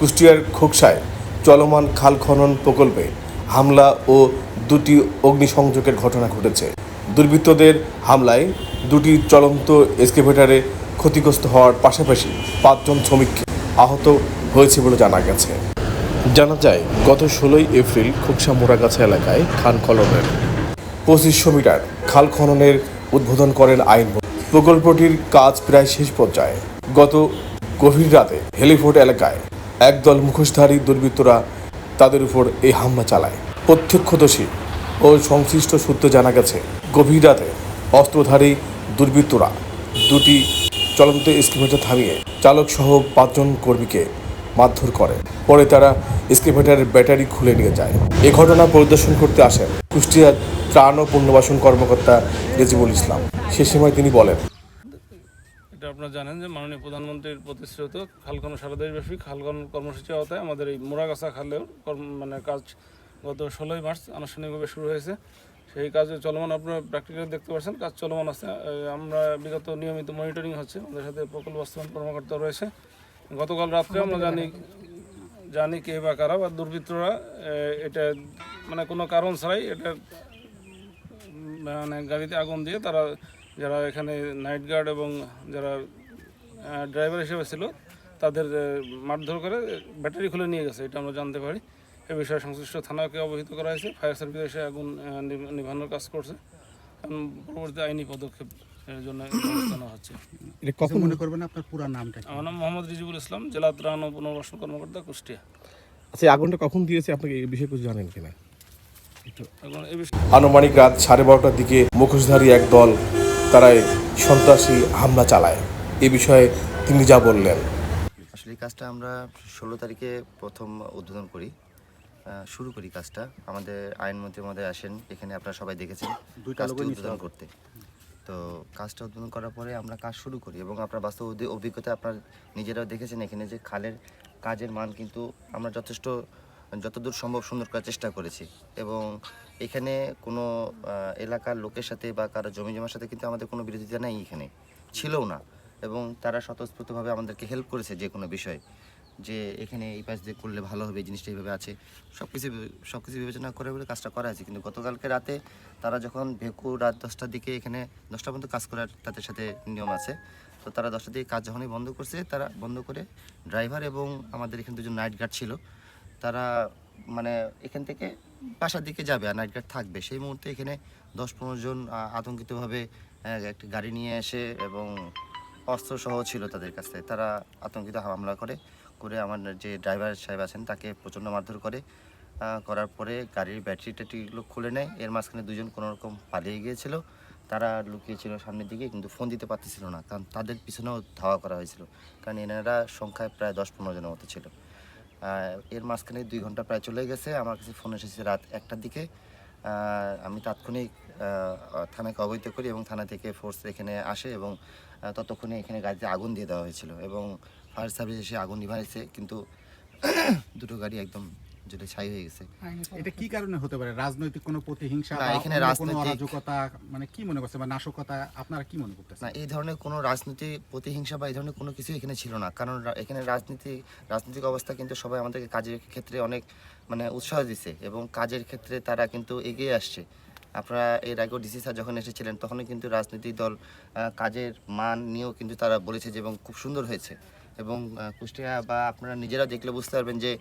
কুষ্টিয়ার খোকসায় চলমান খাল খনন প্রকল্পে হামলা ও দুটি অগ্নিসংযোগের ঘটনা ঘটেছে। দুর্বৃত্তদের হামলায় দুটি চলন্ত এক্সকেভেটরে ক্ষতিগ্রস্ত হওয়ার পাশাপাশি 5 জন শ্রমিক আহত হয়েছে বলে জানা গেছে। জানা যায়, গত 16 এপ্রিল খোকসা মোড়াগাছা এলাকায় খাল খননের 2500 মিটার খাল খননের উদ্বোধন করেন আইনমন্ত্রী। প্রকল্পটির কাজ প্রায় শেষ পর্যায়ে। গত গভীর রাতে হেলিপোর্ট এলাকায় একদল মুখোশধারী দুর্বৃত্তরা তাদের উপর এই হামলা চালায়। প্রত্যক্ষদর্শী ও সংশ্লিষ্ট সূত্রে জানা গেছে, গভীর রাতে অস্ত্রধারী দুর্বৃত্তরা দুটি চলন্ত এক্সকেভেটর থামিয়ে চালকসহ 5 জন কর্মীকে মারধর করে। পরে তারা এক্সকেভেটরের ব্যাটারি খুলে নিয়ে যায়। এ ঘটনা পরিদর্শন করতে আসেন কুষ্টিয়ার ত্রাণ ও পুনর্বাসন কর্মকর্তা রেজিবুল ইসলাম। সে সময় তিনি বলেন, এটা আপনারা জানেন যে মাননীয় প্রধানমন্ত্রীর প্রতিশ্রুত খাল খনন সারা দেশব্যাপী খাল খনন কর্মসূচির আওতায় আমাদের এই মোড়াগাছা খালেও কাজ গত 16 মার্চ আনুষ্ঠানিকভাবে শুরু হয়েছে। সেই কাজে চলমান আপনারা প্র্যাকটিক্যালি দেখতে পাচ্ছেন, কাজ চলমান আছে। আমরা বিগত নিয়মিত মনিটরিং হচ্ছে, আমাদের সাথে প্রকল্প বাস্তবায়ন কর্মকর্তা রয়েছে। গতকাল রাত্রে আমরা জানি কে বা কারা বা দুর্বৃত্তরা এটা কোনো কারণ ছাড়াই এটা গাড়িতে আগুন দিয়ে তারা যারা এখানে নাইট গার্ড এবং যারা ড্রাইভার হিসেবে ছিল তাদের মারধর করে ব্যাটারি খুলে নিয়ে গেছে, এটা আমরা জানতে পারি। এ বিষয়ে সংশ্লিষ্ট থানাকে অবহিত করা হয়েছে। ফায়ার সার্ভিস এসে আগুন নিভানোর কাজ করছে। পরবর্তী আইনি পদক্ষেপ এর জন্য জানা হচ্ছে। এটা কখন মনে করবেন আপনার পুরো নামটা? আমার নাম মোহাম্মদ রেজিবুল ইসলাম, জেলা ত্রাণ ও পুনর্বাসন কর্মকর্তা, কুষ্টিয়া। আচ্ছা, আগুনটা কখন দিয়েছে আপনাকে এই বিষয়ে কিছু জানেন কিনা? আনুমানিক রাত 12:30টার দিকে মুখোশধারী এক দল তারাই সন্ত্রাসী হামলা চালায়। এ বিষয়ে তিনি যা বললেন, আসলে এই কাজটা আমরা 16 তারিখে প্রথম উদ্বোধন করি, শুরু করি কাজটা। আমাদের আইনমন্ত্রী মহোদয় আসেন এখানে, আপনারা সবাই দেখেছেন কাজটা উদ্বোধন করতে। তো কাজটা উদ্বোধন করার পরে আমরা কাজ শুরু করি এবং আপনার বাস্তব অভিজ্ঞতা আপনারা নিজেরাও দেখেছেন এখানে যে খালের কাজের মান কিন্তু আমরা যতদূর সম্ভব সুন্দর করার চেষ্টা করেছি। এবং এখানে কোনো এলাকার লোকের সাথে বা কারো জমি জমার সাথে কিন্তু আমাদের কোনো বিরোধিতা নেই, এখানে ছিলও না। এবং তারা স্বতঃস্ফূর্তভাবে আমাদেরকে হেল্প করেছে যে কোনো বিষয়, যে এখানে এই পাশ দিয়ে করলে ভালো হবে, জিনিসটা এইভাবে আছে, সব কিছু বিবেচনা করে বলে কাজটা করা হয়েছে। কিন্তু গতকালকে রাতে তারা যখন ভেকু রাত 10টার দিকে এখানে 10টা পর্যন্ত কাজ করার তাদের সাথে নিয়ম আছে, তো তারা 10টার দিকে কাজ যখনই বন্ধ করছে, তারা বন্ধ করে ড্রাইভার এবং আমাদের এখানে 2জন নাইট গার্ড ছিল, তারা এখান থেকে বাসার দিকে যাবে আর নাইট গার্ড থাকবে। সেই মুহূর্তে এখানে 10-15 জন আতঙ্কিতভাবে একটা গাড়ি নিয়ে এসে এবং অস্ত্র সহ ছিল তাদের কাছে, তারা আতঙ্কিত হামলা করে আমার যে ড্রাইভার সাহেব আছেন তাকে প্রচণ্ড মারধর করার পরে গাড়ির ব্যাটারি ট্যাটারিগুলো খুলে নেয়। এর মাঝখানে 2জন কোনোরকম পালিয়ে গিয়েছিল, তারা লুকিয়েছিল সামনের দিকে, কিন্তু ফোন দিতে পারতেছিল না, কারণ তাদের পিছনেও ধাওয়া করা হয়েছিল, কারণ এনারা সংখ্যায় প্রায় 10-15 জনের মতো ছিল। এর মাঝখানে 2 ঘন্টা প্রায় চলে গেছে। আমার কাছে ফোন এসেছে রাত 1টার দিকে। আমি তাৎক্ষণিক থানাকে অবহিত করি এবং থানা থেকে ফোর্স এখানে আসে এবং ততক্ষণে এখানে গাড়িতে আগুন দিয়ে দেওয়া হয়েছিল এবং ফায়ার সার্ভিস এসে আগুন নিভাইছে, কিন্তু দুটো গাড়ি একদম জ্বলে ছাই হয়ে গেছে। এটা কি কারণে হতে পারে? রাজনৈতিক কোনো প্রতিহিংসা না, বা এখানে কোনো অরাজকতা, কি মনে করছেন, বা নাশকতা আপনারা কি মনে করতেছেন? না, এই ধরনের কোনো রাজনৈতিক প্রতিহিংসা বা এই ধরনের কোনো কিছু এখানে ছিল না, কারণ এখানে রাজনৈতিক অবস্থা কিন্তু সবাই আমাদেরকে কাজের ক্ষেত্রে অনেক উৎসাহ দিচ্ছে এবং কাজের ক্ষেত্রে তারা কিন্তু এগিয়ে আসছে। আপনারা এর আগেও ডিসি স্যার যখন এসেছিলেন তখনই কিন্তু রাজনৈতিক দল কাজের মান নিয়েও কিন্তু তারা বলেছে যে এবং খুব সুন্দর হয়েছে। এবং কুষ্টিয়া বা আপনারা নিজেরা দেখলে বুঝতে পারবেন যে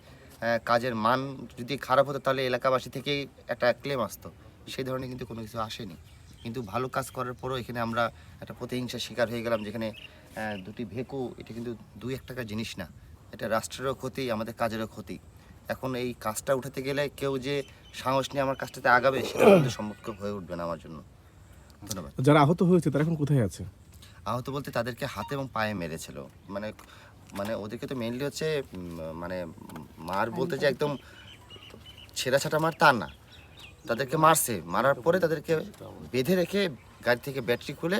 কাজের মান যদি খারাপ হতো তাহলে এলাকাবাসী থেকেই একটা ক্লেম আসতো, সেই ধরনের কিন্তু কোনো কিছু আসেনি। কিন্তু ভালো কাজ করার পরও এখানে আমরা একটা প্রতিহিংসার শিকার হয়ে গেলাম, যেখানে দুটি ভেকু, এটা কিন্তু 2-1 টাকার জিনিস না, এটা রাষ্ট্রেরও ক্ষতি, আমাদের কাজেরও ক্ষতি। এখন এই কাজটা উঠাতে গেলে কেউ যে সাহস নিয়ে আমার কাজটাতে আগাবে সেটা কিন্তু সম্ভব হয়ে উঠবে না আমার জন্য। ধন্যবাদ। যারা আহত হয়েছে তারা এখন কোথায় আছে? আহত বলতে তাদেরকে হাতে এবং পায়ে মেরেছিল, ওদেরকে তো মেইনলি হচ্ছে মার বলতে যে একদম ছেঁড়াছাটা মার তা না, তাদেরকে মারছে, মারার পরে তাদেরকে বেঁধে রেখে গাড়ি থেকে ব্যাটারি খুলে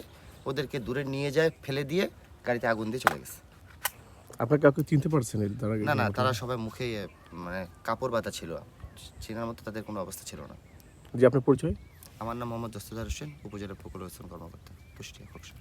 ওদেরকে দূরে নিয়ে যায়, ফেলে দিয়ে গাড়িতে আগুন দিয়ে চলে গেছে। আপনার কাউকে চিনতে পারছেন? না, তারা সবাই মুখে কাপড় বাঁধা ছিল, চেনার মতো তাদের কোনো অবস্থা ছিল না। যে আপনার পরিচয়? আমার নাম মোহাম্মদ দস্তদার হোসেন, উপজেলা প্রকল্প কর্মকর্তা, কুষ্টিয়া খোকসা।